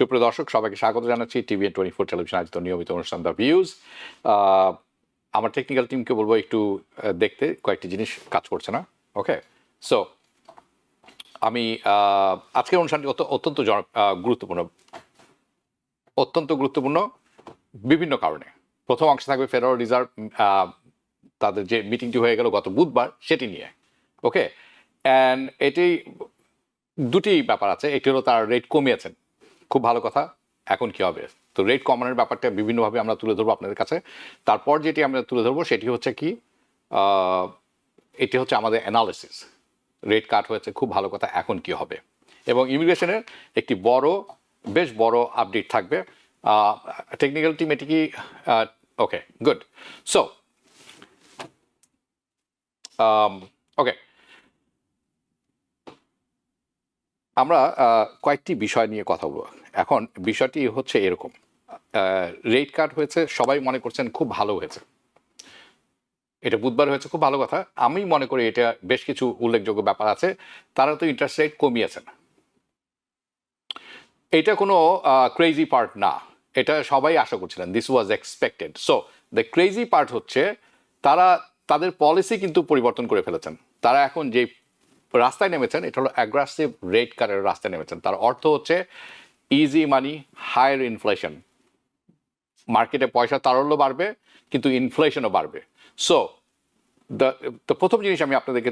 সুপ্রিয় দর্শক, সবাইকে স্বাগত জানাচ্ছি টিভিএন24 টেলিভিশন আয়োজিত নিয়মিত অনুষ্ঠান দ্য ভিউজ। আমার টেকনিক্যাল টিমকে বলবো একটু দেখতে, কয়েকটি জিনিস কাজ করছে না। ওকে, সো আমি আজকের অনুষ্ঠানটি অত্যন্ত গুরুত্বপূর্ণ বিভিন্ন কারণে। প্রথম অংশে থাকবে ফেডারেল রিজার্ভ তাদের যে মিটিংটি হয়ে গেল গত বুধবার, সেটি নিয়ে। ওকে, অ্যান্ড এটি দুটি ব্যাপার আছে। একটি হলো তারা রেট কমিয়েছেন, খুব ভালো কথা। এখন কি হবে? তো রেট কমানোর ব্যাপারটা বিভিন্নভাবে আমরা তুলে ধরবো আপনাদের কাছে। তারপর যেটি আমরা তুলে ধরবো সেটি হচ্ছে কি, এটি হচ্ছে আমাদের অ্যানালিসিস। রেট কাট হয়েছে, খুব ভালো কথা, এখন কি হবে। এবং ইমিগ্রেশনের একটি বেশ বড় আপডেট থাকবে। টেকনিক্যাল টিম এটি কি ওকে, গুড। সো ওকে, আমরা কয়েকটি বিষয় নিয়ে কথা বলবো। এখন বিষয়টি হচ্ছে এরকম, রেট কাট হয়েছে, সবাই মনে করছেন খুব ভালো হয়েছে। এটা বুধবার হয়েছে, খুব ভালো কথা। আমি মনে করি এটা বেশ কিছু উল্লেখযোগ্য ব্যাপার আছে। তারা তো ইন্টারেস্ট রেট কমিয়েছেন, এটা কোনো ক্রেজি পার্ট না, এটা সবাই আশা করছিলেন। This was expected. So the crazy part হচ্ছে তারা তাদের পলিসি কিন্তু পরিবর্তন করে ফেলেছেন। তারা এখন যে রাস্তায় নেমেছেন, এটা হলো অ্যাগ্রেসিভ রেট কাটের রাস্তায় নেমেছেন। তার অর্থ হচ্ছে ইজি মানি, হায়ার ইনফ্লেশন। মার্কেটে পয়সা তারল্য বাড়বে, কিন্তু ইনফ্লেশনও বাড়বে। সো দ্য প্রথম জিনিস আমি আপনাদেরকে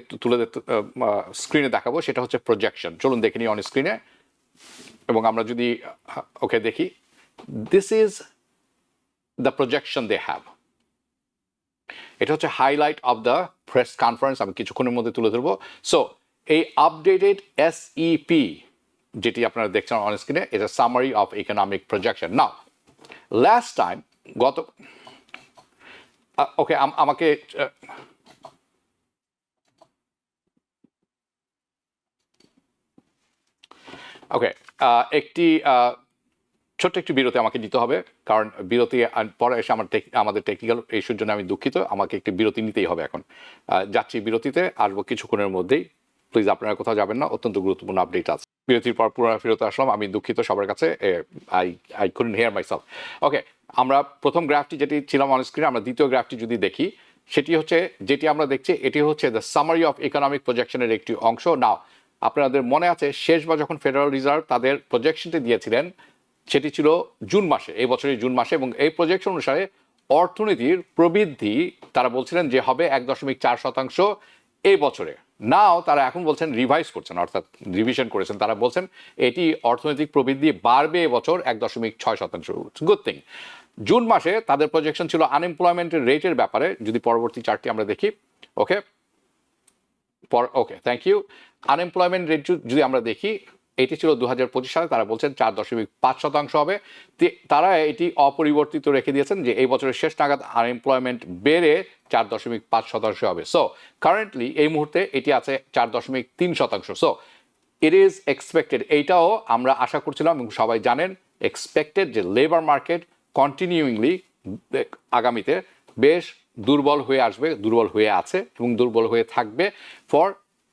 স্ক্রিনে দেখাবো, সেটা হচ্ছে প্রজেকশন। চলুন দেখে নিই অন স্ক্রিনে। এবং আমরা যদি ওকে দেখি, this is the projection they have. এটা হচ্ছে highlight of the press conference, আমি কিছুক্ষণের মধ্যে তুলে ধরবো। সো এই আপডেটেড এসইপি যেটি আপনারা দেখছেন অন স্ক্রিনে, এটা summary of economic projection. Now last time okay, আমাকে ওকে একটি ছোট্ট একটি বিরতি আমাকে নিতে হবে, কারণ বিরতি পরে এসে আমাদের টেকনিক্যাল ইস্যুর জন্য আমি দুঃখিত। আমাকে একটি বিরতি নিতেই হবে। এখন যাচ্ছি বিরতিতে, আসবো কিছুক্ষণের মধ্যেই। প্লিজ আপনারা কোথাও যাবেন না, অত্যন্ত গুরুত্বপূর্ণ আপডেট আছে। বিরতির পর পুনরায় ফিরতে আসলাম, আমি দুঃখিত সবার কাছে। I couldn't hear myself. Okay, আমরা প্রথম গ্রাফটি যেটি ছিলাম অন স্ক্রিনে, আমরা দ্বিতীয় গ্রাফটি যদি দেখি, সেটি হচ্ছে যেটি আমরা দেখছি, এটি হচ্ছে দ্য সামারি অফ ইকোনমিক প্রজেকশনের একটি অংশ। নাও আপনাদের মনে আছে, শেষবার যখন ফেডারেল রিজার্ভ তাদের প্রজেকশনটি দিয়েছিলেন, সেটি ছিল জুন মাসে, এই বছরের জুন মাসে। এবং এই প্রজেকশন অনুসারে অর্থনীতির প্রবৃদ্ধি তারা বলছিলেন যে হবে 1.4% এই বছরে। নাও তারা এখন বলছেন, রিভাইজ করছেন, অর্থাৎ রিভিশন করেছেন। তারা বলছেন এটি অর্থনৈতিক প্রবৃদ্ধি বাড়বে এবছর 1.6%। Good thing. জুন মাসে তাদের প্রজেকশন ছিল আনএমপ্লয়মেন্টের রেটের ব্যাপারে। যদি পরবর্তী চার্টটি আমরা দেখি, okay thank you. Unemployment rate যদি আমরা দেখি, এটি ছিল 2025 সালে, তারা বলছেন 4.5% হবে। তারা এটি অপরিবর্তিত রেখে দিয়েছেন যে এই বছরের শেষ নাগাদ আনএমপ্লয়মেন্ট বেড়ে 4.5% হবে। সো কারেন্টলি এই মুহূর্তে এটি আছে 4.3%। সো ইট ইজ এক্সপেক্টেড, এইটাও আমরা আশা করছিলাম এবং সবাই জানেন, এক্সপেক্টেড যে লেবার মার্কেট কন্টিনিউইংলি আগামীতে বেশ দুর্বল হয়ে আসবে, দুর্বল হয়ে আছে এবং দুর্বল হয়ে থাকবে for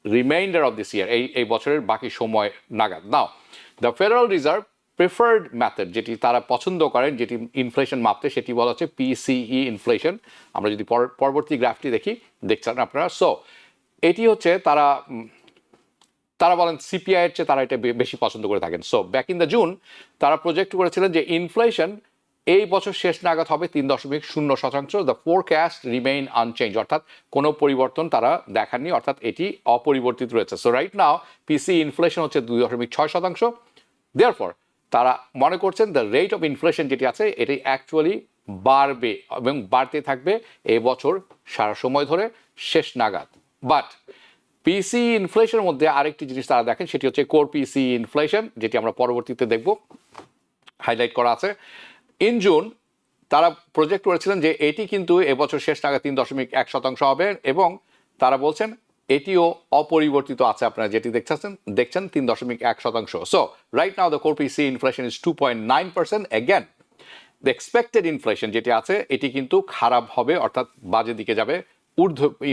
reminder of this year, এই বছরের বাকি সময় নাগাদ। Now the federal Reserve preferred method, যেটি তারা পছন্দ করেন, যেটি ইনফ্লেশন মাপতে, সেটি বলা হচ্ছে পিসিই ইনফ্লেশন। আমরা যদি পরবর্তী গ্রাফটি দেখছেন আপনারা। সো এটি হচ্ছে তারা বলেন সিপিআই এর চেয়ে তারা এটা বেশি পছন্দ করে থাকেন। So back in the June তারা প্রজেক্ট করেছিলেন যে ইনফ্লেশন এই বছর শেষ নাগাদ হবে 3.0%। দ্য ফোরকাস্ট রিমেইন আনচেঞ্জ, অর্থাৎ কোনো পরিবর্তন তারা দেখাননি, অর্থাৎ এটি অপরিবর্তিত রয়েছে। সো রাইট নাও পিসি ইনফ্লেশন হচ্ছে 2.6%। দেয়ারফর তারা মনে করছেন দ্য রেট অফ ইনফ্লেশন যেটি আছে, এটি অ্যাকচুয়ালি বাড়বে এবং বাড়তে থাকবে এই বছর সারা সময় ধরে শেষ নাগাদ। বাট পিসি ইনফ্লেশনের মধ্যে আরেকটি জিনিস তারা দেখেন, সেটি হচ্ছে কোর পিসি ইনফ্লেশন, যেটি আমরা পরবর্তীতে দেখব, হাইলাইট করা আছে। ইন জুন তারা প্রজেক্ট করেছিলেন যে এটি কিন্তু এবছর শেষ নাগাদ 3.1% হবে এবং তারা বলছেন এটিও অপরিবর্তিত আছে। আপনারা যেটি দেখছেন 3.1%। So right now the core PC inflation is 2.9%। Again the expected inflation যেটি আছে, এটি কিন্তু খারাপ হবে, অর্থাৎ বাজে দিকে যাবে,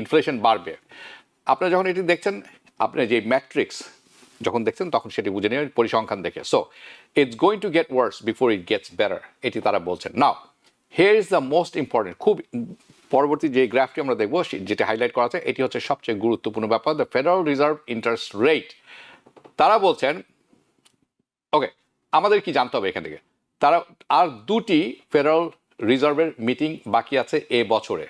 ইনফ্লেশন বাড়বে। আপনারা যখন এটি দেখছেন, আপনি যে ম্যাট্রিক্স যখন দেখছেন তখন সেটি বুঝে নেবেন পরিসংখ্যান দেখে। So it's going to get worse before it gets better, এটি তারা বলছেন। Now here is the most important, খুব পরবর্তী যে গ্রাফটি আমরা দেখবো যেটা হাইলাইট করা আছে এটি হচ্ছে সবচেয়ে গুরুত্বপূর্ণ ব্যাপার, the federal reserve interest rate. তারা বলছেন ওকে, আমাদের কি জানতে হবে এখান থেকে, তারা আর দুটি ফেডারেল রিজার্ভের মিটিং বাকি আছে এ বছরে,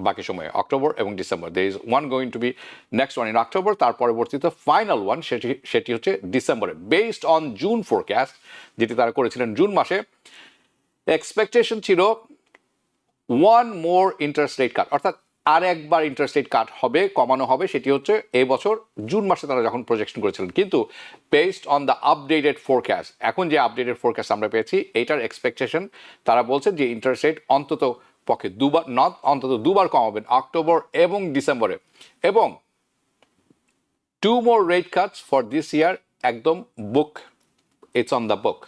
বাকি সময়ে অক্টোবর এবং December. There is one going to be next one in October, তার পরবর্তীতে ফাইনাল ওয়ান সেটি হচ্ছে ডিসেম্বরে। বেসড অন জুন ফোরকাস্ট যেটি তারা করেছিলেন জুন মাসে, এক্সপেকটেশন ছিল ওয়ান মোর ইন্টারেস্ট রেট কাট, অর্থাৎ আর একবার ইন্টারেস্ট রেট কাট হবে, কমানো হবে, সেটি হচ্ছে এই বছর জুন মাসে তারা যখন প্রজেকশন করেছিলেন। কিন্তু based on the updated forecast, এখন যে আপডেটেড ফোরকাস্ট আমরা পেয়েছি এইটার এক্সপেকটেশন তারা বলছেন যে ইন্টারেস্ট রেট অন্তত পক্ষে অন্তত দুবার কমাবেন অক্টোবর এবং ডিসেম্বরে, এবং 2 more rate cuts for this year, একদম বুক, ইটস অন দ্য বুক,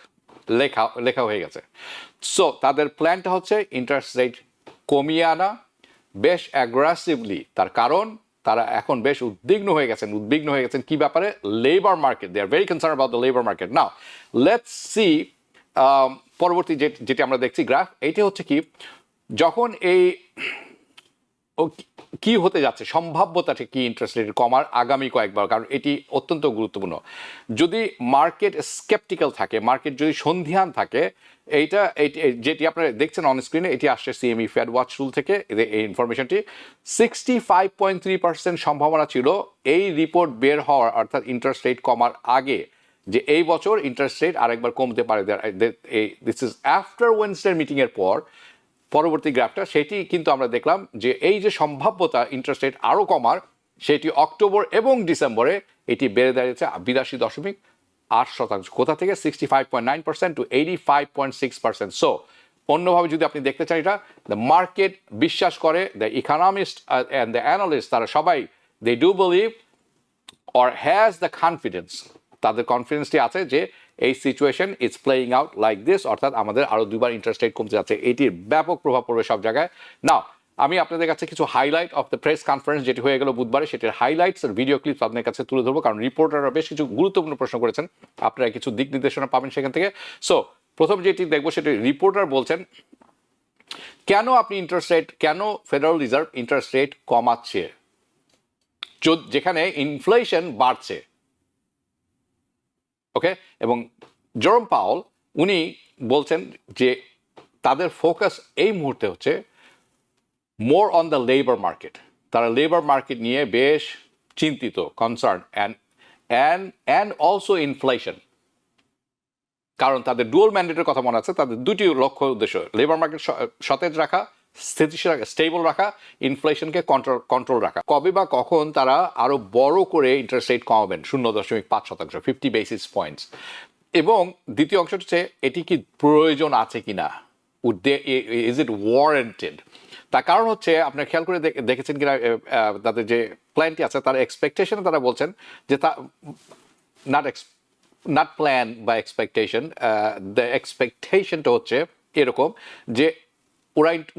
লেখা হয়ে গেছে। সো তাদের প্ল্যানটা হচ্ছে ইন্টারেস্ট রেট কমিয়ে আনা বেশ অ্যাগ্রেসিভলি। তার কারণ তারা এখন বেশ উদ্বিগ্ন হয়ে গেছেন কি ব্যাপারে? Labour market. They are very concern about the labour market. Now let's see পরবর্তী যেটি আমরা দেখছি গ্রাফ, এইটি হচ্ছে কি, যখন এই কি হতে যাচ্ছে, সম্ভাব্যতাটা কি ইন্টারেস্ট রেট কমার আগামী কয়েকবার, কারণ এটি অত্যন্ত গুরুত্বপূর্ণ। যদি মার্কেট স্কেপটিক্যাল থাকে, মার্কেট যদি সন্দিহান থাকে, এইটা যেটি আপনারা দেখছেন অন স্ক্রিনে, এটি আসছে সিএমই ফেড ওয়াচ টুল থেকে, এই ইনফরমেশনটি 65.3% সম্ভাবনা ছিল এই রিপোর্ট বের হওয়ার, অর্থাৎ ইন্টারেস্ট রেট কমার আগে, যে এই বছর ইন্টারেস্ট রেট আরেকবার কমতে পারে। দিস ইজ আফটার ওয়েডনেসডে মিটিংয়ের পর পরবর্তী গ্রাফটা, সেটি কিন্তু আমরা দেখলাম যে এই যে সম্ভাব্যতা ইন্টারেস্ট রেট আরও কমার, সেটি অক্টোবর এবং ডিসেম্বরে এটি বেড়ে দাঁড়িয়েছে 82.8%। কোথা থেকে? 65.9% to 85.6%। সো অন্যভাবে যদি আপনি দেখতে চান, এটা দ্য মার্কেট বিশ্বাস করে, the economist and the analyst, তারা সবাই they do believe or has the confidence, তাদের কনফিডেন্সটি আছে যে এই situation is playing out like this, অর্থাৎ আমাদের আরও দুবার ইন্টারেস্ট রেট কমতে যাচ্ছে। এটির ব্যাপক প্রভাব পড়বে সব জায়গায়। নাও আমি আপনাদের কাছে কিছু highlight of the press conference যেটি হয়ে গেল বুধবারে, সেটির হাইলাইটস আর ভিডিও ক্লিপস আপনাদের কাছে তুলে ধরবো, কারণ রিপোর্টাররা বেশ কিছু গুরুত্বপূর্ণ প্রশ্ন করেছেন, আপনারা কিছু দিক নির্দেশনা পাবেন সেখান থেকে। সো প্রথম যেটি দেখবো সেটি রিপোর্টার বলছেন কেন আপনি কেন ফেডারেল রিজার্ভ ইন্টারেস্ট রেট কমাচ্ছে যেখানে ইনফ্লেশন বাড়ছে। ওকে, এবং জেরোম পাওয়েল উনি বলছেন যে তাদের ফোকাস এই মুহূর্তে হচ্ছে more on the labour market. তারা লেবার মার্কেট নিয়ে বেশ চিন্তিত, কনসার্ন অ্যান্ড অলসো ইনফ্লেশন, কারণ তাদের ডুয়াল ম্যান্ডেটের কথা মনে আছে, তাদের দুটি লক্ষ্য উদ্দেশ্য, লেবার মার্কেট সতেজ রাখা, স্থিতিশীল স্টেবল রাখা, ইনফ্লেশনকে কন্ট্রোল রাখা। কবে বা কখন তারা আরো বড় করে ইন্টারেস্ট রেট কমাবেন 0.5%, 50 বেসিস পয়েন্টস। এবং দ্বিতীয় অংশ হচ্ছে এটি কি প্রয়োজন আছে কিনা, ইজ ইট ওয়ারেন্টেড। তার কারণ হচ্ছে আপনার খেয়াল করে দেখেছেন কিনা, তাদের যে প্ল্যানটি আছে তার এক্সপেকটেশনে তারা বলছেন যে তা নট প্ল্যান বা এক্সপেকটেশন, দ্য এক্সপেকটেশনটা হচ্ছে এরকম যে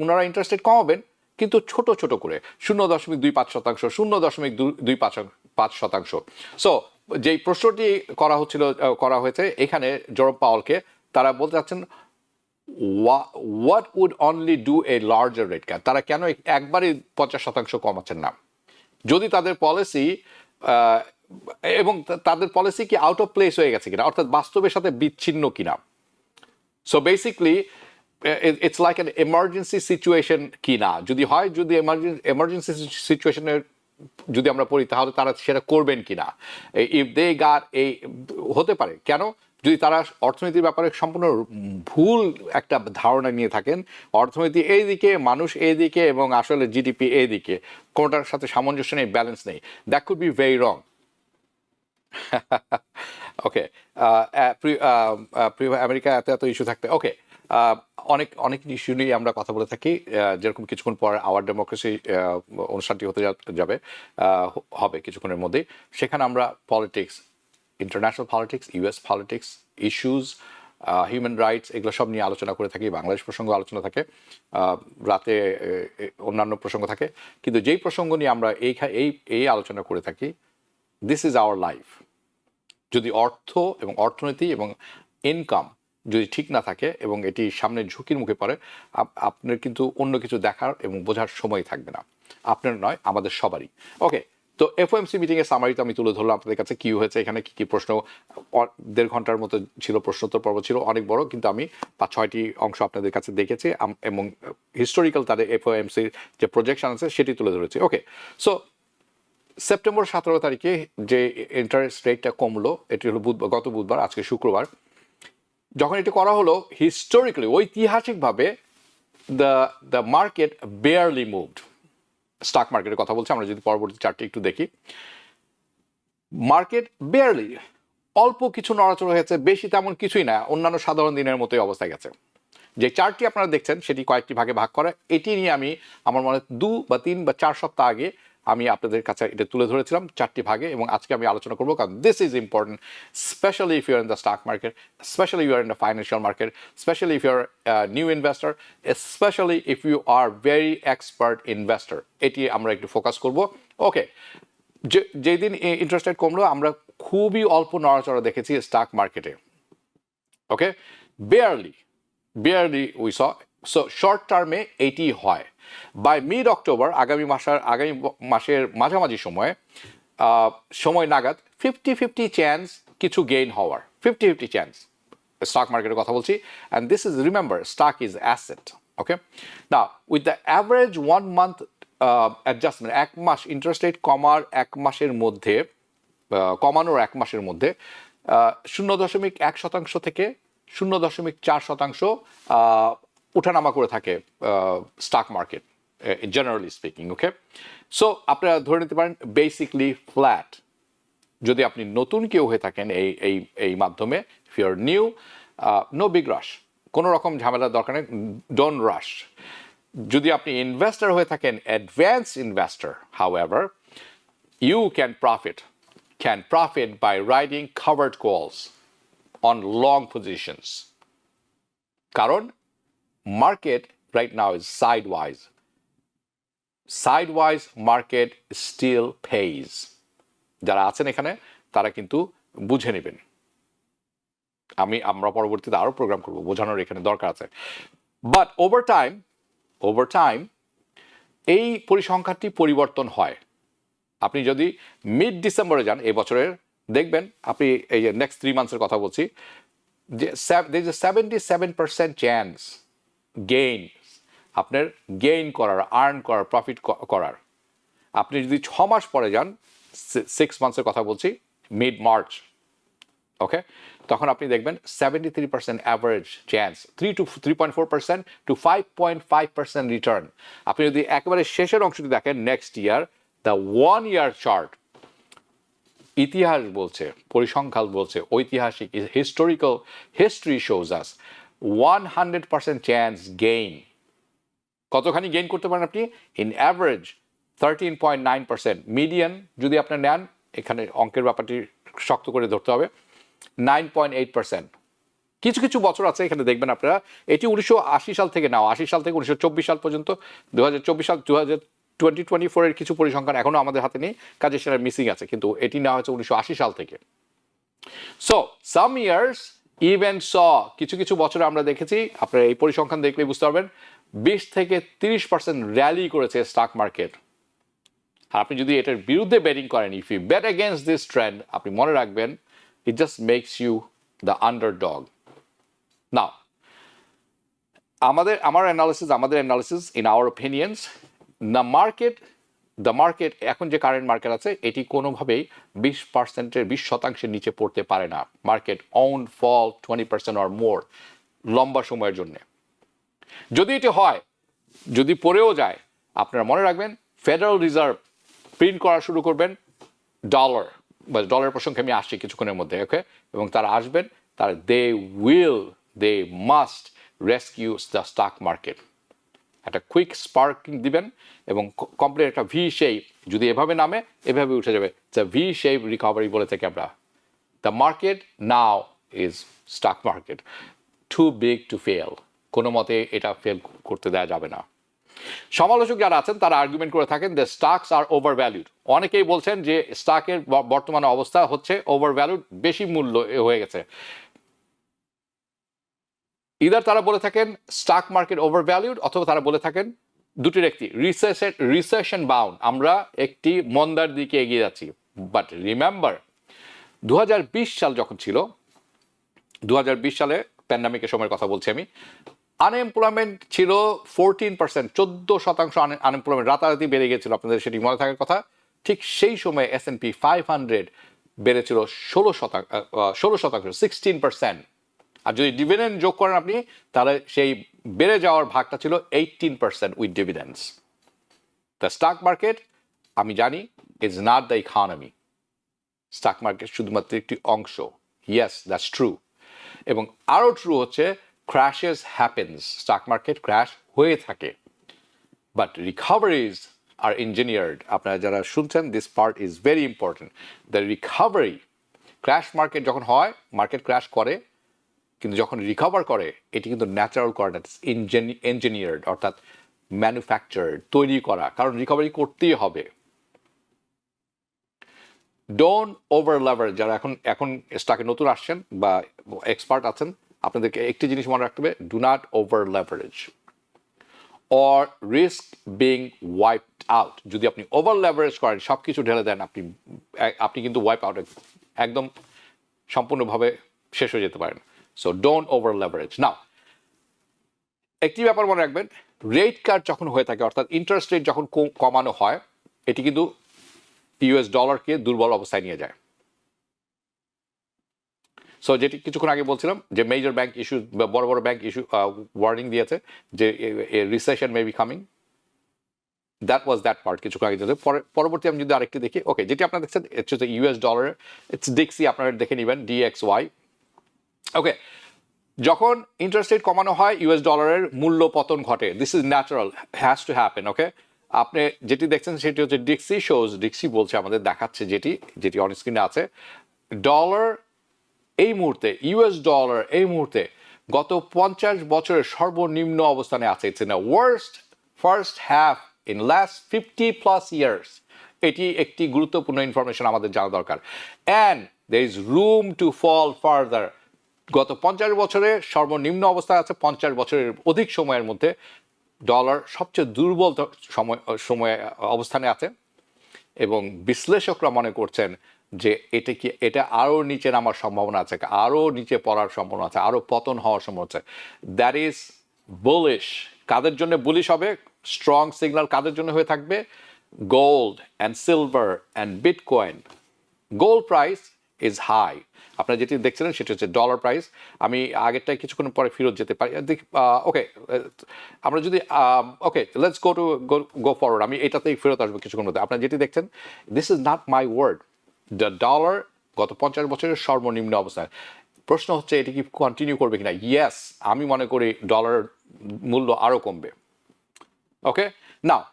ওনারা ইন্টারেস্ট রেট কমাবেন কিন্তু ছোট ছোট করে, 0.25%, 0.25%। সো যেই প্রশ্নটি করা হয়েছে এখানে জেরোম পাওয়েলকে, তারা বলতে চাচ্ছেন what would only do a larger rate cut, তারা কেন একবারই 50% কমাচ্ছেন না, যদি তাদের পলিসি এবং তাদের পলিসি কি আউট অফ প্লেস হয়ে গেছে কিনা, অর্থাৎ বাস্তবের সাথে বিচ্ছিন্ন কিনা। So basically it's like an emergency situation কিনা, যদি হয়, যদি এমার্জেন্সি সিচুয়েশনের যদি আমরা পড়ি তাহলে তারা সেটা করবেন কিনা। ইফ দে গাট হতে পারে, কেন, যদি তারা অর্থনীতির ব্যাপারে সম্পূর্ণ ভুল একটা ধারণা নিয়ে থাকেন, অর্থনীতি এইদিকে, মানুষ এইদিকে এবং আসলে জিডিপি এইদিকে, কোনোটার সাথে সামঞ্জস্য নেই, ব্যালেন্স নেই, that could be very wrong. Okay, America এত ইস্যু থাকতে, ওকে, অনেক ইস্যু নিয়ে আমরা কথা বলে থাকি, যেরকম কিছুক্ষণ পর আওয়ার ডেমোক্রেসি অনুষ্ঠানটি হতে হবে কিছুক্ষণের মধ্যেই, সেখানে আমরা politics, international politics, US politics, issues, human rights, এগুলো সব নিয়ে আলোচনা করে থাকি। বাংলাদেশ প্রসঙ্গ আলোচনা থাকে, রাতে অন্যান্য প্রসঙ্গ থাকে, কিন্তু যেই প্রসঙ্গ নিয়ে আমরা এই আলোচনা করে থাকি দিস ইজ আওয়ার লাইফ। যদি অর্থ এবং অর্থনীতি এবং ইনকাম যদি ঠিক না থাকে এবং এটি সামনে ঝুঁকির মুখে পড়ে, আপনার কিন্তু অন্য কিছু দেখার এবং বোঝার সময় থাকবে না, আপনার নয়, আমাদের সবারই। ওকে, তো এফওএমসি মিটিংয়ের সামারিতে আমি তুলে ধরলাম আপনাদের কাছে কি হয়েছে, এখানে কী কী প্রশ্ন, 1.5 ঘন্টার মতো ছিল, প্রশ্নোত্তর পর্ব ছিল অনেক বড়, কিন্তু আমি 5-6টি অংশ আপনাদের কাছে দেখেছি এবং হিস্টোরিক্যাল তাদের এফওএমসির যে প্রজেকশন আছে সেটি তুলে ধরেছি। ওকে, সো সেপ্টেম্বর 17 তারিখে যে ইন্টারেস্ট রেটটা কমলো, এটি হলো গত বুধবার, আজকে শুক্রবার। যখন এটি করা হলো, হিস্টোরিক্যালি ঐতিহাসিকভাবে the market barely moved. Stock মার্কেটের কথা বলছি, আমরা যদি পরবর্তী চার্টটি একটু দেখি, মার্কেট বেয়ারলি, অল্প কিছু নড়াচড়া হয়েছে, বেশি তেমন কিছুই না, অন্যান্য সাধারণ দিনের মতোই অবস্থায় গেছে। যে চার্টটি আপনারা দেখছেন সেটি কয়েকটি ভাগে ভাগ করা, এটি নিয়ে আমি আমার মনে 2 বা 3 বা 4 সপ্তাহ আগে আমি আপনাদের কাছে এটা তুলে ধরেছিলাম 4টি ভাগে, এবং আজকে আমি আলোচনা করবো, কারণ this is important, specially if you are in the stock market, specially you are in the financial market, specially if you are new investor, specially if you are very expert investor, এটি আমরা একটু focus করব। ওকে, যেদিন interest rate কমলো, আমরা খুবই অল্প নড়াচড়া দেখেছি স্টক মার্কেটে। ওকে, barely we saw. So short টার্মে এইটি হয়। বাই মিড অক্টোবর, আগামী মাসের মাঝামাঝি সময় নাগাদ 50-50 চান্স কিছু গেইন হওয়ার, 50-50 চান্স স্টক মার্কেটের কথা বলছি। And this is, remember, stock is asset. Okay, now with the average 1 month adjustment, 1 মাস ইন্টারেস্ট রেট কমানোর 1 মাসের মধ্যে 0.1% থেকে 0.4% উঠানামা করে থাকে স্টক মার্কেট, জেনারেলি স্পিকিং। ওকে, সো আপনারা ধরে নিতে পারেন বেসিকলি ফ্ল্যাট। যদি আপনি নতুন কেউ হয়ে থাকেন এই মাধ্যমে, if you are new, no big rush, কোনো রকম ঝামেলার দরকার নেই, ডোন্ট রাশ। যদি আপনি ইনভেস্টর হয়ে থাকেন, advance investor, however, you can profit by riding covered calls on long positions. কারণ market right now is sideways market still pays. যারা আছেন এখানে তারা কিন্তু বুঝে নেবেন, আমরা পরবর্তীতে আরো প্রোগ্রাম করব, বোঝানোর এখানে দরকার আছে। বাট ওভার টাইম এই পরিসংখ্যানটি পরিবর্তন হয়। আপনি যদি মিড ডিসেম্বরে যান এই বছরের, দেখবেন আপনি এই যে নেক্সট 3 মান্থসের কথা বলছি, যে 77% চান্স গেইন, আপনার গেইন করার, আর্ন করার, প্রফিট করার। আপনি যদি 6 মাস পরে যান, 6 মান্থসের কথা বলছি, মিড মার্চ, ওকে, তখন আপনি দেখবেন 73% অ্যাভারেজ চান্স, 3.4% to 5.5% রিটার্ন। আপনি যদি একেবারে শেষের অংশটি দেখেন, next year, the 1 year chart, ইতিহাস বলছে, পরিসংখ্যান বলছে, ঐতিহাসিক হিস্ট্রি শোজ আস 100% চান্স গেইন। কতখানি গেইন করতে পারেন আপনি? ইন অ্যাভারেজ 13.9%, মিডিয়ান যদি আপনার নেন, এখানে অঙ্কের ব্যাপারটি শক্ত করে ধরতে হবে, 9.8%। কিছু কিছু বছর আছে এখানে দেখবেন আপনারা, এটি 1980 সাল থেকে নাও, 80 সাল থেকে 1924 সাল পর্যন্ত, 2024 সাল, 2024 এর কিছু পরিসংখ্যান এখনো আমাদের হাতে নেই, কাজে সেটা মিসিং আছে, কিন্তু এটি নেওয়া হয়েছে 1980 সাল থেকে। সো সাম ইয়ার্স ইভেন কিছু কিছু বছরে আমরা দেখেছি, আপনারা এই পরিসংখ্যান দেখলেই বুঝতে পারবেন, 20 থেকে 30% র্যালি করেছে স্টক মার্কেট। আর আপনি যদি এটার বিরুদ্ধে বেটিং করেন, if you bet against this trend, আপনি মনে রাখবেন, it just makes you the underdog. Now, আমাদের analysis, in our opinions, the market এখন যে কারেন্ট মার্কেট আছে, এটি কোনোভাবেই 20% নিচে পড়তে পারে না। Market won't fall 20% or more লম্বা সময়ের জন্য। যদি এটি হয়, যদি পড়েও যায়, আপনারা মনে রাখবেন, ফেডারেল রিজার্ভ প্রিন্ট করা শুরু করবেন ডলারের প্রসঙ্গে আমি আসছি কিছুক্ষণের মধ্যে। ওকে, এবং তারা আসবেন, তারা they must rescue the stock market. একটা কুইক স্পার্কিং দিবেন এবং কমপ্লিট একটা ভি শেপ, যদি এভাবে নামে এভাবে উঠে যাবে, ভি শেপ রিকভারি বলে থাকি আমরা। The market now is stock market too big to fail, কোনো মতে এটা ফেল করতে দেওয়া যাবে না। সমালোচক যারা আছেন তারা আর্গুমেন্ট করে থাকেন যে স্টকস আর ওভার ভ্যালুড। অনেকেই বলছেন যে স্টকের বর্তমান অবস্থা হচ্ছে ওভার ভ্যালুড, বেশি মূল্য হয়ে গেছে। ইদার তারা বলে থাকেন স্টক মার্কেট ওভার ভ্যালুড, অথবা তারা বলে থাকেন দুটির একটি, রিসেশন বাউন্ড, আমরা একটি মন্দার দিকে এগিয়ে যাচ্ছি। বাট রিমেম্বার 2020 সাল যখন ছিল, 2020 সালে প্যান্ডামিকের সময়ের কথা বলছি আমি, আনএমপ্লয়মেন্ট ছিল 14%, 14% আনএমপ্লয়মেন্ট রাতারাতি বেড়ে গিয়েছিল, আপনাদের সেটি মনে থাকার কথা। ঠিক সেই সময় S&P 500 বেড়েছিল 16%, 16%। আর যদি ডিভিডেন্ড যোগ করেন আপনি, তাহলে সেই বেড়ে যাওয়ার ভাগটা ছিল 18% উইথ ডিভিডেন্ডস। দ্য স্টক মার্কেট, আমি জানি, is not the economy. Stock market শুধুমাত্র একটি অংশ। Yes, that's true. এবং আরও ট্রু হচ্ছে ক্র্যাশেস হ্যাপেন্স, স্টক মার্কেট ক্র্যাশ হয়ে থাকে, বাট রিকভারিজ আর ইঞ্জিনিয়ার্ড। আপনারা যারা শুনছেন, this part is very important. The recovery, crash market যখন হয়, মার্কেট ক্র্যাশ করে, কিন্তু যখন রিকভার করে এটি কিন্তু ন্যাচারাল করা, ইঞ্জিনিয়ার্ড, অর্থাৎ ম্যানুফ্যাকচার্ড, তৈরি করা, কারণ রিকভারি করতেই হবে। Don't over leverage. যারা এখন স্টকে নতুন আসছেন বা এক্সপার্ট আছেন, আপনাদেরকে একটি জিনিস মনে রাখতে হবে, do not over leverage or risk being wiped out. যদি আপনি ওভার লেভারেজ করেন, সব কিছু ঢেলে দেন, আপনি কিন্তু ওয়াইপ আউট, একদম সম্পূর্ণভাবে শেষ হয়ে যেতে পারেন। So don't over leverage. Now একটি ব্যাপার মনে রাখবেন, রেট কাট যখন হয়ে থাকে, অর্থাৎ ইন্টারেস্ট রেট যখন কমানো হয়, এটি কিন্তু ইউএস ডলারকে দুর্বল অবস্থায় নিয়ে যায়। সো যেটি কিছুক্ষণ আগে বলছিলাম যে মেজর ব্যাংক ইস্যু, বড় বড় ব্যাংক ইস্যু ওয়ার্নিং দিয়েছে যে recession may be coming. That was that part কিছুক্ষণ আগে। পরবর্তী আমি যদি আরেকটি দেখি, ওকে, যেটি আপনারা দেখছেন হচ্ছে ইউএস ডলার, ইটস ডিক্সি, আপনারা দেখে নেবেন, DXY। ওকে, যখন ইন্টারেস্ট রেট কমানো হয়, ইউএস ডলারের মূল্য পতন ঘটে। This is natural, has to happen. Okay, আপনি যেটি দেখছেন সেটি হচ্ছে ডিক্সি বলছে, আমাদের দেখাচ্ছে যেটি অন স্ক্রিনে আছে। ডলার এই মুহূর্তে, ইউএস ডলার এই মুহূর্তে গত 50 বছরের সর্বনিম্ন অবস্থানে আছে। It's in a worst first half in last 50+ years. এটি একটি গুরুত্বপূর্ণ ইনফরমেশন আমাদের জানা দরকার। And there is room to fall further. গত 50 বছরে সর্বনিম্ন অবস্থায় আছে, 50 বছরের অধিক সময়ের মধ্যে ডলার সবচেয়ে দুর্বল সময়ে অবস্থানে আছে। এবং বিশ্লেষকরা মনে করছেন যে এটা আরও নিচে নামার সম্ভাবনা আছে, আরও নিচে পড়ার সম্ভাবনা আছে, আরও পতন হওয়ার সম্ভাবনা আছে। That is bullish. কাদের জন্য বুলিশ হবে? স্ট্রং সিগন্যাল কাদের জন্য হয়ে থাকবে? Gold and silver and bitcoin. Gold price is high. আপনারা যেটি দেখছিলেন সেটি হচ্ছে ডলার প্রাইস। আমি আগেরটাই কিছুক্ষণ পরে ফেরত যেতে পারি। ওকে, আমরা যদি ওকে, লেটস গো ফরওয়ার্ড। আমি এটাতেই ফেরত আসবো কিছুক্ষণ মধ্যে। আপনারা যেটি দেখছেন, this is not my word. The dollar গত 50 বছরের সর্বনিম্ন অবস্থায়। প্রশ্ন হচ্ছে এটি কি কন্টিনিউ করবে কিনা? ইয়েস, আমি মনে করি ডলার মূল্য আরও কমবে। ওকে, নাও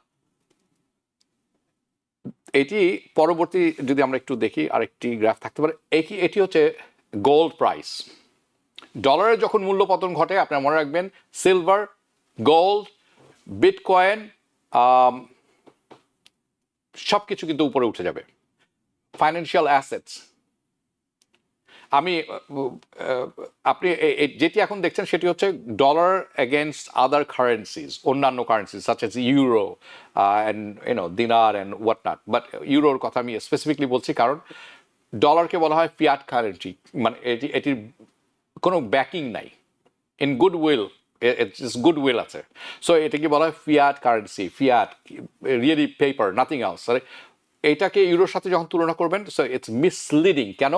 এটি পরবর্তী যদি আমরা একটু দেখি, আরেকটি গ্রাফ থাকতে পারে। এটি হচ্ছে গোল্ড প্রাইস। ডলারের যখন মূল্য পতন ঘটে, আপনারা মনে রাখবেন সিলভার, গোল্ড, বিটকয়েন সব কিছু কিন্তু উপরে উঠে যাবে। ফাইন্যান্সিয়াল অ্যাসেটস, আপনি যেটি এখন দেখছেন সেটি হচ্ছে ডলার এগেনস্ট আদার কারেন্সিজ, অন্যান্য currencies such as euro and dinar and what not. But ইউরোর কথা আমি স্পেসিফিকলি বলছি কারণ ডলারকে বলা হয় ফিয়াট কারেন্সি, মানে এটির কোনো ব্যাকিং নাই। ইন গুডউইল, গুডউইল আছে। সো এটাকে বলা হয় fiat currency, fiat, really paper, nothing else. এটাকে ইউরোর সাথে যখন তুলনা করবেন, সো ইটস মিসলিডিং। কেন?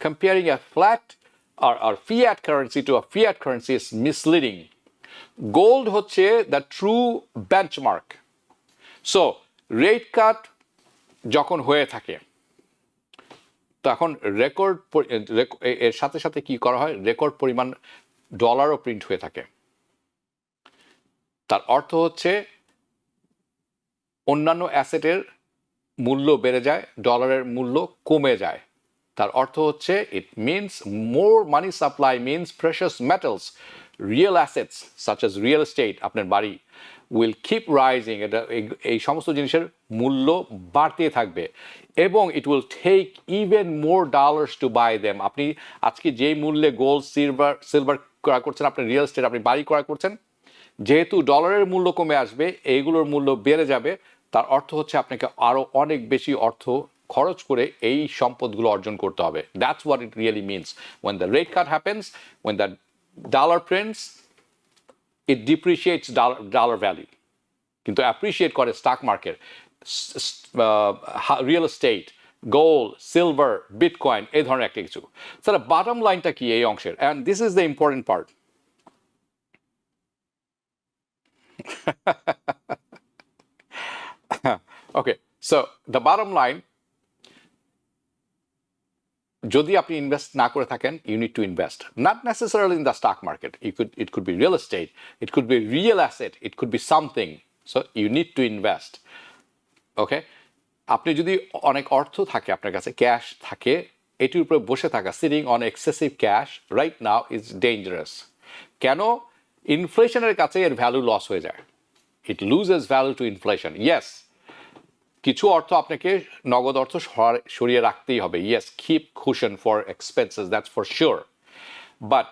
Comparing a flat or fiat currency to a fiat currency is misleading. Gold হচ্ছে the true benchmark. So rate cut যখন হয়ে থাকে, তখন এর সাথে সাথে কি করা হয়? রেকর্ড পরিমাণ ডলারও প্রিন্ট হয়ে থাকে। তার অর্থ হচ্ছে অন্যান্য অ্যাসেটের মূল্য বেড়ে যায়, ডলারের মূল্য কমে যায়। তার অর্থ হচ্ছে it means more money supply means precious metals, real assets such as real estate, আপনার বাড়ি উইল কিপ রাইজিং, এটা এই সমস্ত জিনিসের মূল্য বাড়তে থাকবে এবং it will take even more dollars to buy them. আপনি আজকে যেই মূল্যে গোল্ড সিলভার ক্রয় করছেন, আপনি রিয়েল এস্টেট, আপনি বাড়ি ক্রয় করছেন, যেহেতু ডলারের মূল্য কমে আসবে, এইগুলোর মূল্য বেড়ে যাবে, তার অর্থ হচ্ছে আপনাকে আরও অনেক বেশি অর্থ খরচ করে এই সম্পদগুলো অর্জন করতে হবে। That's what it really means. When the rate cut happens, when the dollar prints, it depreciates dollar value, কিন্তু অ্যাপ্রিশিয়েট করে stock market, real estate, gold, silver, bitcoin, এই ধরনের একটা কিছু। তাহলে বাটম লাইনটা কি এই অংশের? And this is the important part. Okay, so the bottom line, যদি আপনি ইনভেস্ট না করে থাকেন, you need to invest, not necessarily in the stock market. It could be real estate, it could be real asset, it could be something. So you need to invest. Okay, আপনি যদি অনেক অর্থ থাকে, আপনার কাছে ক্যাশ থাকে, এটির উপরে বসে থাকা, sitting on excessive cash right now is dangerous. কেন? ইনফ্লেশনের কাছে এর ভ্যালু লস হয়ে যায়। It loses value to inflation. Yes, কিছু অর্থ আপনাকে নগদ অর্থ সরিয়ে রাখতেই হবে। Yes, keep cushion for expenses, that's for sure. But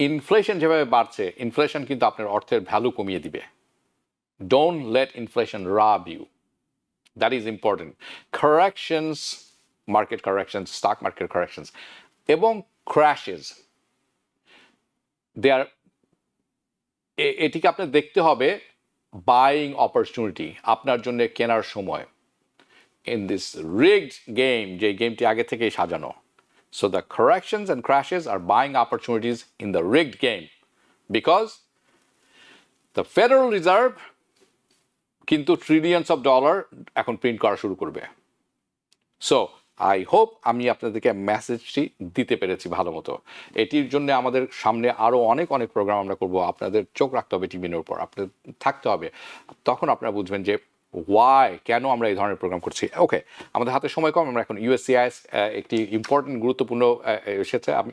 inflation যেভাবে বাড়ছে, ইনফ্লেশন কিন্তু আপনার অর্থের ভ্যালু কমিয়ে দিবে। Don't let inflation rob you. That is important. Corrections, market corrections, stock market corrections, এবং crashes, they are, এটিকে আপনি দেখতে হবে বাইং অপরচুনিটি, আপনার জন্য কেনার সময় ইন দিস রিগড গেম, যে গেমটি আগে থেকেই সাজানো। So the corrections and crashes are buying opportunities in the rigged game, because the federal reserve কিন্তু ট্রিলিয়নস অফ ডলার এখন প্রিন্ট করা শুরু করবে। সো আই হোপ আমি আপনাদেরকে মেসেজটি দিতে পেরেছি ভালো মতো। এটির জন্য আমাদের সামনে আরও অনেক প্রোগ্রাম আমরা করব। আপনাদের চোখ রাখতে হবে টিভির উপর, আপনাদের থাকতে হবে, তখন আপনারা বুঝবেন যে ওয়াই, কেন আমরা এই ধরনের প্রোগ্রাম করছি। ওকে, আমাদের হাতে সময় কম, আমরা এখন USCIS একটি ইম্পর্টেন্ট গুরুত্বপূর্ণ এসেছে। আমি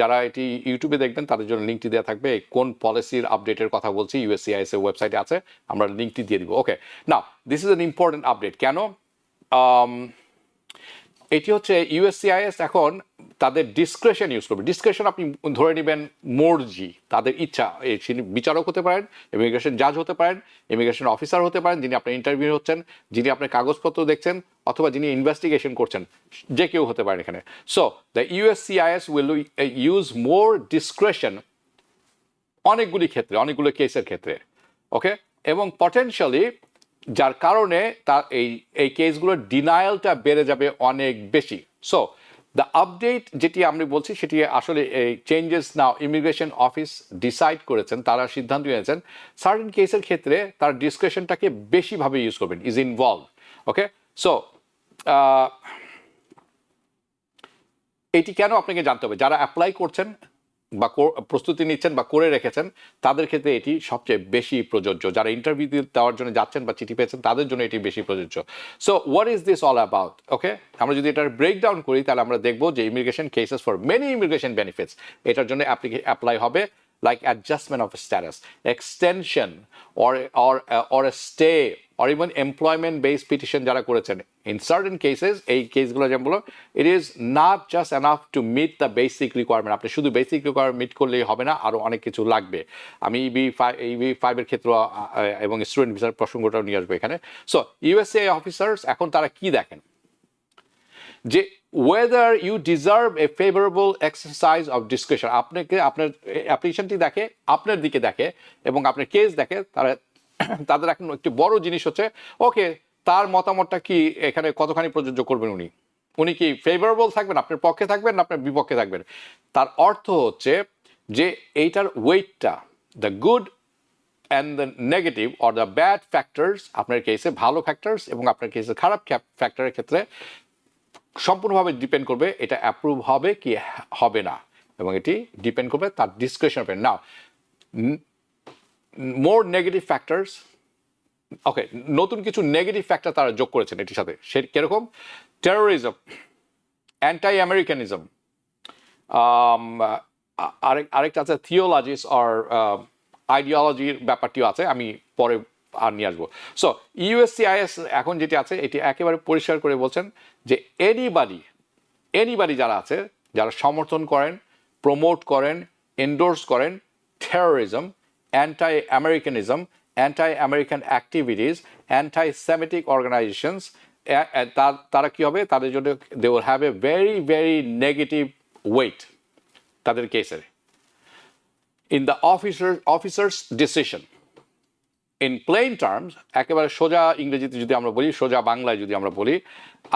যারা এটি ইউটিউবে দেখবেন তাদের জন্য লিঙ্কটি দেওয়া থাকবে। কোন পলিসির আপডেটের কথা বলছি USCIS এর ওয়েবসাইটে আছে, আমরা লিঙ্কটি দিয়ে দিব। Okay, now this is an important update. কেন? এটি হচ্ছে USCIS এখন তাদের ডিসক্রেশন ইউজ করবে। ডিসক্রেশন আপনি ধরে নেবেন মর্জি, তাদের ইচ্ছা। বিচারক হতে পারেন, ইমিগ্রেশন জাজ হতে পারেন, ইমিগ্রেশন অফিসার হতে পারেন, যিনি আপনার ইন্টারভিউ হচ্ছেন, যিনি আপনার কাগজপত্র দেখছেন, অথবা যিনি ইনভেস্টিগেশন করছেন, যে কেউ হতে পারেন এখানে। So the USCIS will use মোর ডিসক্রেশন অনেকগুলি ক্ষেত্রে, অনেকগুলো কেসের ক্ষেত্রে। ওকে, এবং পটেনশিয়ালি যার কারণে তার এই কেসগুলোর ডিনায়ালটা বেড়ে যাবে অনেক বেশি। সো দ্য আপডেট যেটি আমি বলছি সেটি আসলে এই চেঞ্জেস নাও ইমিগ্রেশন অফিস ডিসাইড করেছেন, তারা সিদ্ধান্ত নিয়েছেন সার্টেন কেসের ক্ষেত্রে তার ডিসক্রেশনটাকে বেশিভাবে ইউজ করবেন, ইজ ইনভলভ। ওকে, সো এটি কেন আপনাকে জানতে হবে। যারা অ্যাপ্লাই করছেন বা প্রস্তুতি নিচ্ছেন বা করে রেখেছেন, তাদের ক্ষেত্রে এটি সবচেয়ে বেশি প্রযোজ্য। যারা ইন্টারভিউ দেওয়ার জন্য যাচ্ছেন বা চিঠি পেয়েছেন, তাদের জন্য এটি বেশি প্রযোজ্য। So what is this all about? Okay, আমরা যদি এটার ব্রেকডাউন করি, তাহলে আমরা দেখবো যে immigration cases for many immigration benefits, এটার জন্য অ্যাপ্লাই হবে like adjustment of status, extension, or a stay, or even employment based petition যারা করেছেন। In certain cases, এই কেসগুলো যেমন বলো, it is not just enough to meet the basic requirement. আপনি শুধু বেসিক রিকোয়ারমেন্ট মিট করলেই হবে না, আরও অনেক কিছু লাগবে। আমি EB-5 এর ক্ষেত্রে এবং স্টুডেন্ট ভিসার প্রসঙ্গটাও নিয়ে আসবো এখানে। সো USCIS অফিসার্স এখন তারা কি দেখেন, যে whether you deserve a favorable exercise of discretion, আপনাকে আপনার অ্যাপ্লিকেশনটি দেখে, আপনার দিকে দেখে এবং আপনার কেস দেখে, তাদের এখন একটি বড় জিনিস হচ্ছে ওকে তার মতামতটা কি এখানে কতখানি প্রযোজ্য করবেন, উনি কি ফেভারেবল থাকবেন, আপনার পক্ষে থাকবেন না আপনার বিপক্ষে থাকবেন। তার অর্থ হচ্ছে যে এইটার ওয়েটটা, the good and the negative or the bad factors, আপনার কেসে ভালো ফ্যাক্টরস এবং আপনার কেসে খারাপ ফ্যাক্টরের ক্ষেত্রে সম্পূর্ণভাবে ডিপেন্ড করবে এটা অ্যাপ্রুভ হবে কি হবে না, এবং এটি ডিপেন্ড করবে তার ডিসক্রিপশন উপরে। নাও মোর নেগেটিভ ফ্যাক্টরস, ওকে, নতুন কিছু নেগেটিভ ফ্যাক্টর তারা যোগ করেছেন এটির সাথে। সে কিরকম? টেরোরিজম, অ্যান্টি আমেরিকানিজম, আরেকটা আছে থিওলজিস অর আইডিওলজির ব্যাপারটিও আছে, আমি পরে আর নিয়ে আসবো। সো ইউএসসিআইএস এখন যেটি আছে এটি একেবারে পরিষ্কার করে বলছেন যে এনিবাডি যারা আছে, যারা সমর্থন করেন, প্রমোট করেন, এন্ডোর্স করেন terrorism, anti Americanism, anti American activities, anti Semitic organisations, তারা কি হবে, তাদের জন্য they will have a very very negative weight তাদের কেসের in the officer's decision. In plain terms, একেবারে সোজা ইংরেজিতে যদি আমরা বলি, সোজা বাংলায় যদি আমরা বলি,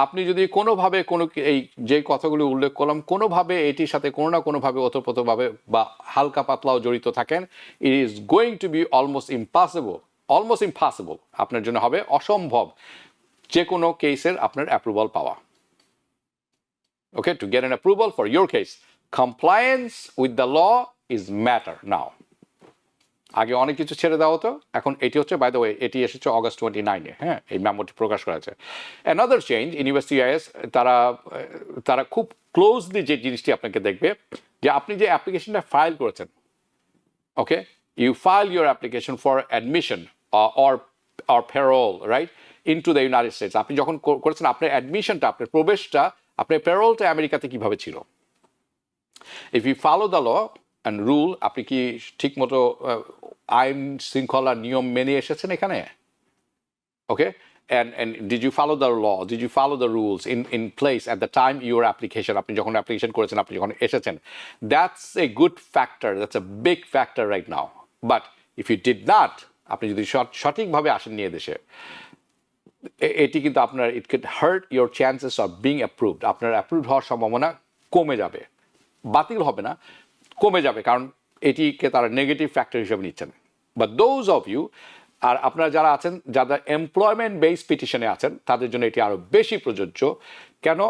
আপনি যদি কোনোভাবে কোনো এই যে কথাগুলো উল্লেখ করলাম কোনোভাবে এটির সাথে কোনো না কোনোভাবে ওতপ্রোতভাবে বা হালকা পাতলাও জড়িত থাকেন, it is going to be almost impossible, আপনার জন্য হবে অসম্ভব যে কোনো কেসের আপনার অ্যাপ্রুভাল পাওয়া। Okay, to get an approval for your case, compliance with the law is matter now. আগে অনেক কিছু ছেড়ে দেওয়া হতো, এখন এটি হচ্ছে, বাই দ্য ওয়ে এটি এসেছে অগস্ট 29-এ, হ্যাঁ, এই মেমোটি প্রকাশ করা হয়েছে। অ্যানাদার চেঞ্জ ইন USCIS, তারা খুব ক্লোজলি যে জিনিসটি আপনাকে দেখবে যে আপনি যে অ্যাপ্লিকেশনটা ফাইল করেছেন, okay, you file your application for admission or parole right into the United States. আপনি যখন করেছেন আপনার অ্যাডমিশনটা, আপনার প্রবেশটা, আপনার প্যারোলটা আমেরিকাতে কিভাবে ছিল, if you follow the law and rule, আপনি কি ঠিক মতো আইন শৃঙ্খলা নিয়ম মেনে এসেছেন এখানে, ওকে, and did you follow the law, did you follow the rules in place at the time your application, আপনি যখন অ্যাপ্লিকেশন করেছেন, আপনি যখন এসেছেন, that's a good factor, that's a big factor right now. But if you did not, আপনি যদি সঠিকভাবে আসেননি এদেশে, এটি কিন্তু আপনার ইট could hurt your chances of being approved, আপনার অ্যাপ্রুভড হওয়ার সম্ভাবনা কমে যাবে, বাতিল হবে না, কমে যাবে, কারণ এটিকে তারা নেগেটিভ ফ্যাক্টর হিসেবে নিচ্ছেন। বাট দোজ অফ ইউ, আর আপনারা যারা আছেন, যারা এমপ্লয়মেন্ট বেসড পিটিশনে আছেন, তাদের জন্য এটি আরও বেশি প্রযোজ্য। কেন?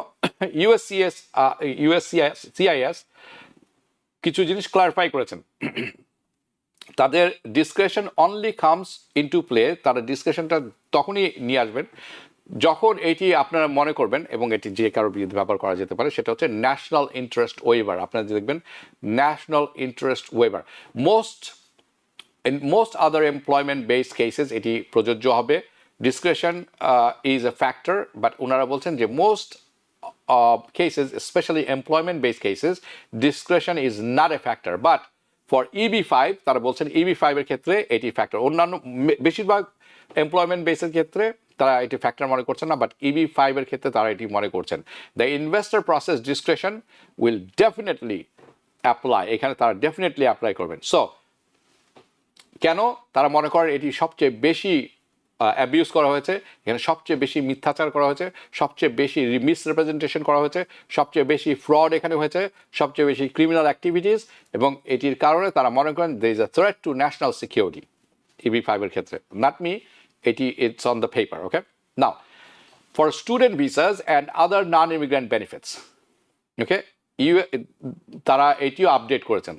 USCIS কিছু জিনিস ক্লারিফাই করেছেন। তাদের ডিসক্রেশন অনলি কামস ইনটু প্লে, তারা ডিসক্রেশনটা তখনই নিয়ে আসবেন যখন এটি আপনারা মনে করবেন, এবং এটি যে কারোর বিরুদ্ধে ব্যবহার করা যেতে পারে, সেটা হচ্ছে ন্যাশনাল ইন্টারেস্ট ওয়েভার। আপনারা দেখবেন national interest waiver in most other employment based cases এটি প্রযোজ্য হবে। ডিসক্রেশন is a factor, but ওনারা বলছেন যে most cases, especially employment based cases, discretion is not a factor, but for EB5 তারা বলছেন EB5 এর ক্ষেত্রে এটি ফ্যাক্টর। অন্যান্য বেশিরভাগ এমপ্লয়মেন্ট বেসের ক্ষেত্রে তারা এটি ফ্যাক্টর মনে করছেন না, বাট EB5 এর ক্ষেত্রে তারা এটি মনে করছেন। The investor process ডিসক্রেশন will definitely apply, এখানে তারা ডেফিনেটলি অ্যাপ্লাই করবেন। সো কেন তারা মনে করেন এটি সবচেয়ে বেশি অ্যাবিউজ করা হয়েছে, এখানে সবচেয়ে বেশি মিথ্যাচার করা হয়েছে, সবচেয়ে বেশি মিসরিপ্রেজেন্টেশন করা হয়েছে, সবচেয়ে বেশি ফ্রড এখানে হয়েছে, সবচেয়ে বেশি ক্রিমিনাল অ্যাক্টিভিটিস, এবং এটির কারণে তারা মনে করেন there is a threat to national security EB5 এর ক্ষেত্রে। নট মি, এটি it's on the paper. Okay, now for student visas and other non immigrant benefits, okay, তারা এটিও আপডেট করেছেন।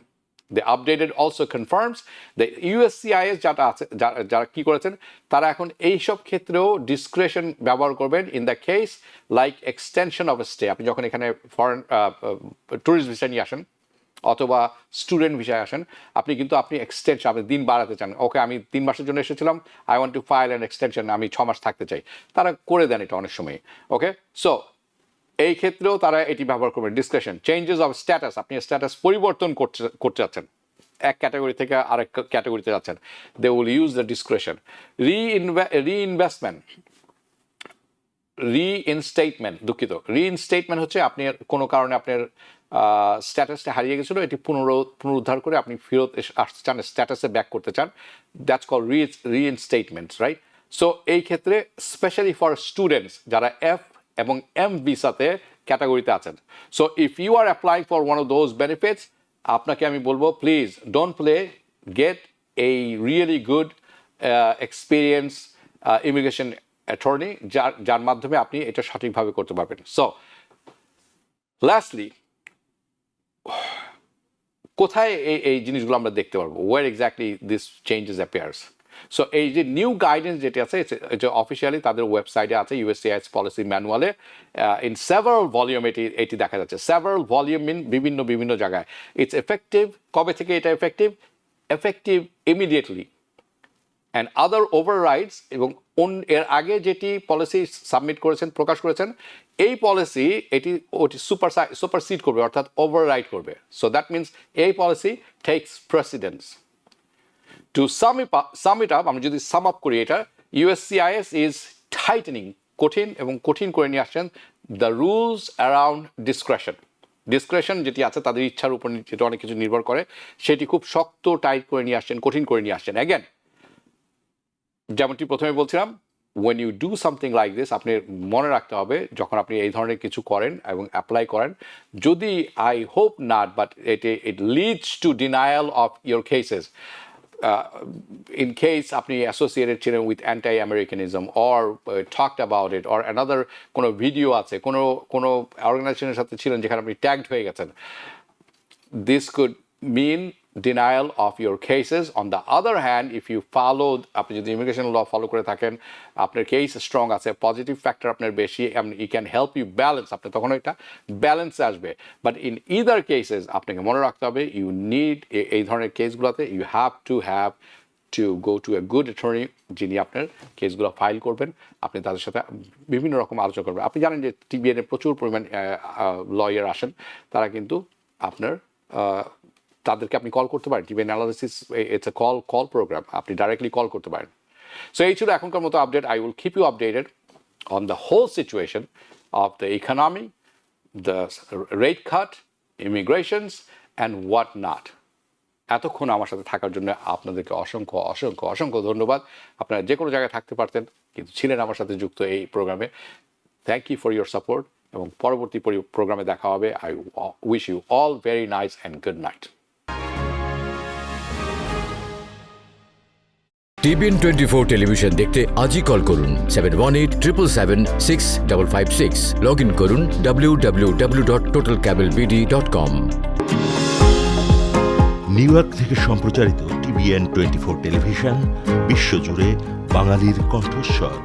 The updated also confirms the USCIS যারা আছে, যারা কি করেছেন, তারা এখন এইসব ক্ষেত্রেও ডিসক্রেশন ব্যবহার করবেন in the case like extension of stay. আপনি যখন এখানে ফরেন ট্যুরিস্ট ভিসা নিয়ে আসেন অথবা স্টুডেন্ট ভিসায় আসেন, আপনি এক্সটেনশন, আপনি দিন বাড়াতে চান, ওকে আমি 3 মাসের জন্য এসেছিলাম, I want to file an extension, আমি 6 মাস থাকতে চাই, তারা করে দেন এটা অনেক সময়। ওকে, সো এই ক্ষেত্রেও তারা এটি ব্যবহার করবেন। ডিসক্রেশন, চেঞ্জেস অফ স্ট্যাটাস, আপনি স্ট্যাটাস পরিবর্তন করতে যাচ্ছেন, এক ক্যাটাগরি থেকে আরেক ক্যাটাগরিতে যাচ্ছেন, they will use the discretion. Reinstatement হচ্ছে আপনি কোনো কারণে আপনার স্ট্যাটাসটা হারিয়ে গেছিলো, এটি পুনরুদ্ধার করে আপনি ফেরত আসতে চান, স্ট্যাটাসে ব্যাক করতে চান, that's call reinstatement, right? So এই ক্ষেত্রে স্পেশালি ফর স্টুডেন্টস যারা F এবং M ভিসাতে ক্যাটাগরিতে আছেন, so if you are applying for one of those benefits, আপনাকে আমি বলবো প্লিজ ডোন্ট প্লে, গেট এই really good experience immigration attorney, যার মাধ্যমে আপনি এটা সঠিকভাবে করতে পারবেন। সো লাস্টলি, কোথায় এই জিনিসগুলো আমরা দেখতে পারবো, where exactly this changes appears? So এই যে নিউ গাইডেন্স যেটি আছে, এটা অফিসিয়ালি তাদের ওয়েবসাইটে আছে, USCIS পলিসি ম্যানুয়ালে, ইন সেভারাল ভলিউম এটি দেখা যাচ্ছে, সেভারাল ভলিউম ইন বিভিন্ন জায়গায়। ইটস এফেক্টিভ, কবে থেকে এটা effective? Effective immediately and other overrides, এবং এর আগে যেটি পলিসি সাবমিট করেছেন, প্রকাশ করেছেন, এই পলিসি ওটি সুপারসিড করবে, অর্থাৎ ওভাররাইড করবে। সো দ্যাট মিনস এই policy takes precedence. To sum it up, আমরা যদি সাম আপ করি এটা, USCIS ইজ টাইটেনিং, কঠিন করে নিয়ে আসছেন দ্য রুলস অ্যারাউন্ড ডিসক্রেশন যেটি আছে তাদের ইচ্ছার উপর যেটা অনেক কিছু নির্ভর করে, সেটি খুব শক্ত টাইট করে নিয়ে আসছেন, কঠিন করে নিয়ে আসছেন। অ্যাগেন যেমনটি প্রথমে বলছিলাম, when you do something like this, আপনি মনে রাখতে হবে যখন আপনি এই ধরনের কিছু করেন এবং অ্যাপ্লাই করেন, যদি I hope not, but it leads to denial of your cases. In case আপনি associated ছিলেন with anti-Americanism or talked about it, or another কোনো ভিডিও আছে, কোনো অর্গানাইজেশনের সাথে ছিলেন যেখানে আপনি ট্যাগড হয়ে গেছেন, this could mean denial of your cases. On the other hand, if you follow, আপনি যদি ইমিগ্রেশন ল ফলো করে থাকেন, আপনার কেস স্ট্রং আছে, পজিটিভ ফ্যাক্টর আপনার বেশি, ই ক্যান হেল্প ইউ ব্যালেন্স, আপনি তখন একটা ব্যালেন্সে আসবে। বাট ইন ইদার কেসেস আপনাকে মনে রাখতে হবে, ইউ নিড, এই ধরনের কেসগুলোতে you have to go to a good attorney, যিনি আপনার কেসগুলো ফাইল করবেন, আপনি তাদের সাথে বিভিন্ন রকম আলোচনা করবেন। আপনি জানেন যে TBN-এ প্রচুর পরিমাণ লয়ার আসেন, তারা কিন্তু আপনার তাদেরকে আপনি কল করতে পারেন। TBN analysis it's a call program, আপনি ডাইরেক্টলি কল করতে পারেন। সো এই ছিল এখনকার মতো update. I will keep you updated on the whole situation of the economy, the rate cut, immigrations and what not. এতক্ষণ আমার সাথে থাকার জন্য আপনাদেরকে অসংখ্য অসংখ্য অসংখ্য ধন্যবাদ। আপনারা যে কোনো জায়গায় থাকতে পারতেন, কিন্তু ছিলেন আমার সাথে যুক্ত এই প্রোগ্রামে। Thank you for your support, এবং পরবর্তী প্রোগ্রামে দেখা হবে। I wish you all very nice and good night. TBN 24 television দেখতে আজই কল করুন 7187776556। লগ ইন করুন www.totalcablebd.com। নিউ ইয়র্ক থেকে সম্প্রচারিত TBN 24 টেলিভিশন বিশ্বজুড়ে বাঙালির কণ্ঠস্বর।